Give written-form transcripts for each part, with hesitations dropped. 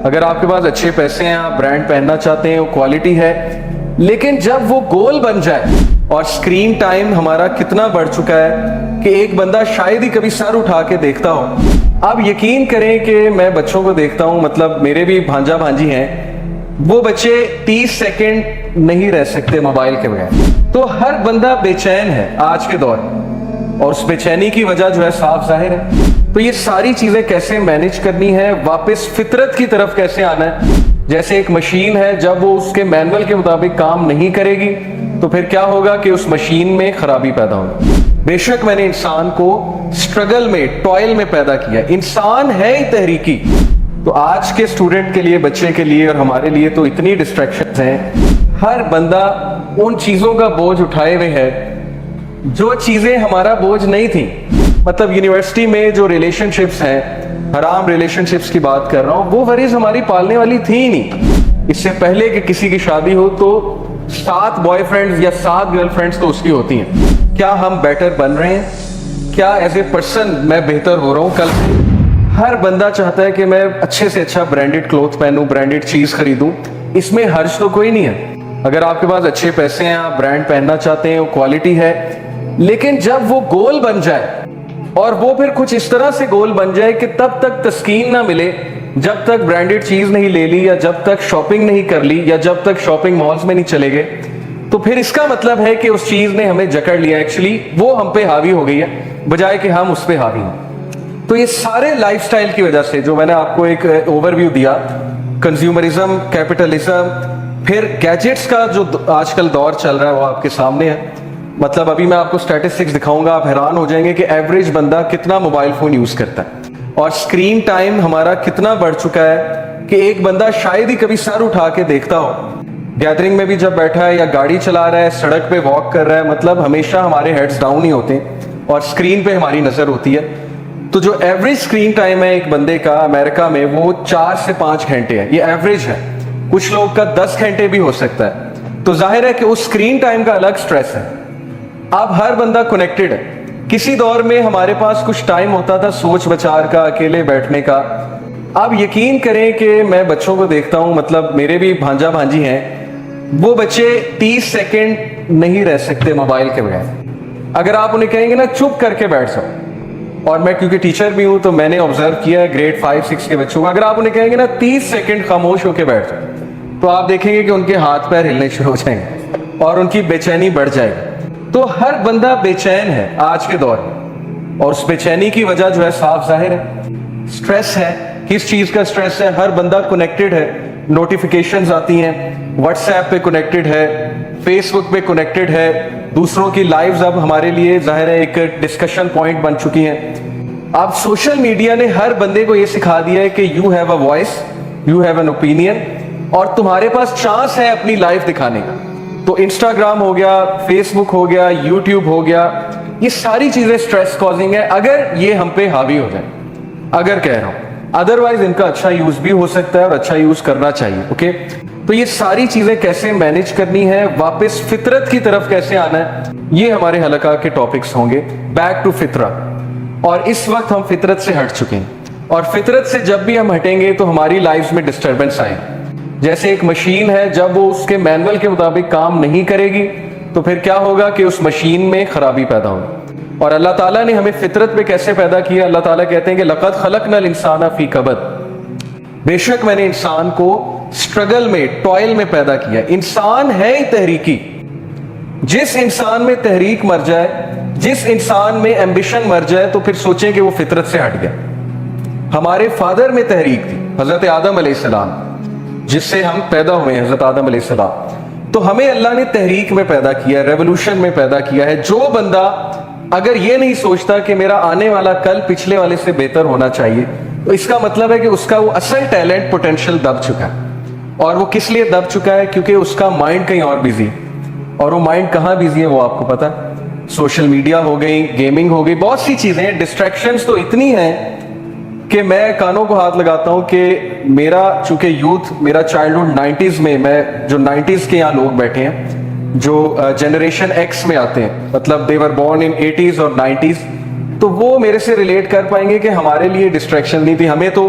اگر آپ کے پاس اچھے پیسے ہیں, آپ برانڈ پہننا چاہتے ہیں, وہ کوالٹی ہے, لیکن جب وہ گول بن جائے اور سکرین ٹائم ہمارا کتنا بڑھ چکا ہے کہ ایک بندہ شاید ہی کبھی سر اٹھا کے دیکھتا ہو. آپ یقین کریں کہ میں بچوں کو دیکھتا ہوں, مطلب میرے بھی بھانجا بھانجی ہیں, وہ بچے 30 سیکنڈ نہیں رہ سکتے موبائل کے بغیر. تو ہر بندہ بے چین ہے آج کے دور میں, اور اس بے چینی کی وجہ جو ہے صاف ظاہر ہے. تو یہ ساری چیزیں کیسے مینج کرنی ہے, واپس فطرت کی طرف کیسے آنا ہے. جیسے ایک مشین ہے, جب وہ اس کے مینول کے مطابق کام نہیں کرے گی تو پھر کیا ہوگا کہ اس مشین میں خرابی پیدا ہوگی. بے شک میں نے انسان کو سٹرگل میں, ٹوائل میں پیدا کیا. انسان ہے ہی تحریکی. تو آج کے اسٹوڈنٹ کے لیے, بچے کے لیے اور ہمارے لیے تو اتنی ڈسٹریکشنز ہیں. ہر بندہ ان چیزوں کا بوجھ اٹھائے ہوئے ہے جو چیزیں ہمارا بوجھ نہیں تھیں. مطلب یونیورسٹی میں جو ریلیشن شپس ہیں, حرام ریلیشن شپس کی بات کر رہا ہوں, وہ ورز ہماری پالنے والی تھی ہی نہیں. اس سے پہلے کہ کسی کی شادی ہو تو 7 بوائے فرینڈز یا 7 گرل فرینڈز تو اس کی ہوتی ہیں. کیا ہم بیٹر بن رہے ہیں؟ کیا ایز اے پرسن میں بہتر ہو رہا ہوں کل سے؟ ہر بندہ چاہتا ہے کہ میں اچھے سے اچھا برانڈڈ کلوتھ پہنوں, برانڈڈ چیز خریدوں. اس میں حرج تو کوئی نہیں ہے. اگر آپ کے پاس اچھے پیسے ہیں, آپ برانڈ پہننا چاہتے ہیں, وہ کوالٹی ہے, لیکن جب وہ گول بن جائے اور وہ پھر کچھ اس طرح سے گول بن جائے کہ تب تک تسکین نہ ملے جب تک برانڈڈ چیز نہیں لے لی, یا جب تک شاپنگ نہیں کر لی, یا جب تک شاپنگ مالز میں نہیں چلے گئے, تو پھر اس کا مطلب ہے کہ اس چیز نے ہمیں جکڑ لیا. ایکچولی وہ ہم پہ حاوی ہو گئی ہے بجائے کہ ہم اس پہ حاوی ہوں. تو یہ سارے لائف سٹائل کی وجہ سے, جو میں نے آپ کو ایک اوور ویو دیا, کنزیومرزم, کیپٹلزم, پھر گیجٹس کا جو آج کل دور چل رہا ہے وہ آپ کے سامنے ہے. مطلب ابھی میں آپ کو اسٹیٹسٹکس دکھاؤں گا, آپ حیران ہو جائیں گے کہ ایوریج بندہ کتنا موبائل فون یوز کرتا ہے, اور سکرین ٹائم ہمارا کتنا بڑھ چکا ہے کہ ایک بندہ شاید ہی کبھی سر اٹھا کے دیکھتا ہو. گیدرنگ میں بھی جب بیٹھا ہے, یا گاڑی چلا رہا ہے, سڑک پہ واک کر رہا ہے, مطلب ہمیشہ ہمارے ہیڈز ڈاؤن ہی ہوتے ہیں اور سکرین پہ ہماری نظر ہوتی ہے. تو جو ایوریج سکرین ٹائم ہے ایک بندے کا امریکہ میں, وہ 4 سے 5 گھنٹے ہے. یہ ایوریج ہے, کچھ لوگ کا 10 گھنٹے بھی ہو سکتا ہے. تو ظاہر ہے کہ اس سکرین ٹائم کا الگ سٹریس ہے. اب ہر بندہ کنیکٹڈ ہے. کسی دور میں ہمارے پاس کچھ ٹائم ہوتا تھا سوچ بچار کا, اکیلے بیٹھنے کا. اب یقین کریں کہ میں بچوں کو دیکھتا ہوں, مطلب میرے بھی بھانجا بھانجی ہیں, وہ بچے 30 سیکنڈ نہیں رہ سکتے موبائل کے بغیر. اگر آپ انہیں کہیں گے نا چپ کر کے بیٹھ جاؤ, اور میں کیونکہ ٹیچر بھی ہوں تو میں نے آبزرو کیا ہے گریڈ 5-6 کے بچوں کو, اگر آپ انہیں کہیں گے نا 30 سیکنڈ خاموش ہو کے بیٹھ جاؤ, تو آپ دیکھیں گے کہ ان کے ہاتھ پیر ہلنے شروع ہو جائیں گے اور ان کی بے چینی بڑھ جائے گی. تو ہر بندہ بے چین ہے آج کے دور میں, اور اس بے چینی کی وجہ جو ہے صاف ظاہر ہے. سٹریس ہے. کس چیز کا سٹریس ہے؟ ہر بندہ کنیکٹڈ ہے, نوٹیفیکیشنز آتی ہیں, واٹس ایپ پہ کنیکٹڈ ہے, فیس بک پہ کنیکٹڈ ہے. دوسروں کی لائیوز اب ہمارے لیے ظاہر ہے ایک ڈسکشن پوائنٹ بن چکی ہیں. اب سوشل میڈیا نے ہر بندے کو یہ سکھا دیا ہے کہ you have a voice, you have an opinion, اور تمہارے پاس چانس ہے اپنی لائف دکھانے کا. تو انسٹاگرام ہو گیا, فیس بک ہو گیا, یوٹیوب ہو گیا, یہ ساری چیزیں سٹریس کازنگ ہے اگر یہ ہم پہ حاوی ہو جائیں. اگر کہہ رہا ہوں, ادروائز ان کا اچھا یوز بھی ہو سکتا ہے اور اچھا یوز کرنا چاہیے. اوکے, تو یہ ساری چیزیں کیسے مینج کرنی ہے, واپس فطرت کی طرف کیسے آنا ہے, یہ ہمارے حلقہ کے ٹاپکس ہوں گے. بیک ٹو فطرہ. اور اس وقت ہم فطرت سے ہٹ چکے ہیں, اور فطرت سے جب بھی ہم ہٹیں گے تو ہماری لائف میں ڈسٹربنس آئے. جیسے ایک مشین ہے, جب وہ اس کے مینول کے مطابق کام نہیں کرے گی تو پھر کیا ہوگا کہ اس مشین میں خرابی پیدا ہوگی. اور اللہ تعالیٰ نے ہمیں فطرت پہ کیسے پیدا کیا؟ اللہ تعالیٰ کہتے ہیں کہ لَقَدْ خَلَقْنَا الْإِنسَانَ فِي كَبَدٍ, بے شک میں نے انسان کو سٹرگل میں, ٹوائل میں پیدا کیا. انسان ہے ہی تحریکی. جس انسان میں تحریک مر جائے, جس انسان میں ایمبیشن مر جائے, تو پھر سوچیں کہ وہ فطرت سے ہٹ گیا. ہمارے فادر میں تحریک تھی, حضرت آدم علیہ السلام, جس سے ہم پیدا ہوئے ہیں, حضرت آدم علیہ السلام. تو ہمیں اللہ نے تحریک میں پیدا کیا, ریولوشن میں پیدا کیا ہے. جو بندہ اگر یہ نہیں سوچتا کہ میرا آنے والا کل پچھلے والے سے بہتر ہونا چاہیے, تو اس کا مطلب ہے کہ اس کا وہ اصل ٹیلنٹ, پوٹینشیل دب چکا ہے. اور وہ کس لیے دب چکا ہے؟ کیونکہ اس کا مائنڈ کہیں اور بیزی ہے. اور وہ مائنڈ کہاں بیزی ہے وہ آپ کو پتا, سوشل میڈیا ہو گئی, گیمنگ ہو گئی, بہت سی چیزیں ہیں. ڈسٹریکشنز تو اتنی ہیں کہ میں کانوں کو ہاتھ لگاتا ہوں کہ میرا چونکہ یوتھ, میرا چائلڈہڈ 90s میں, میں جو 90s کے یہاں لوگ بیٹھے ہیں, جو جنریشن ایکس میں آتے ہیں, مطلب they were born in 80s اور 90s, تو وہ میرے سے ریلیٹ کر پائیں گے کہ ہمارے لیے ڈسٹریکشن نہیں تھی. ہمیں تو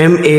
MA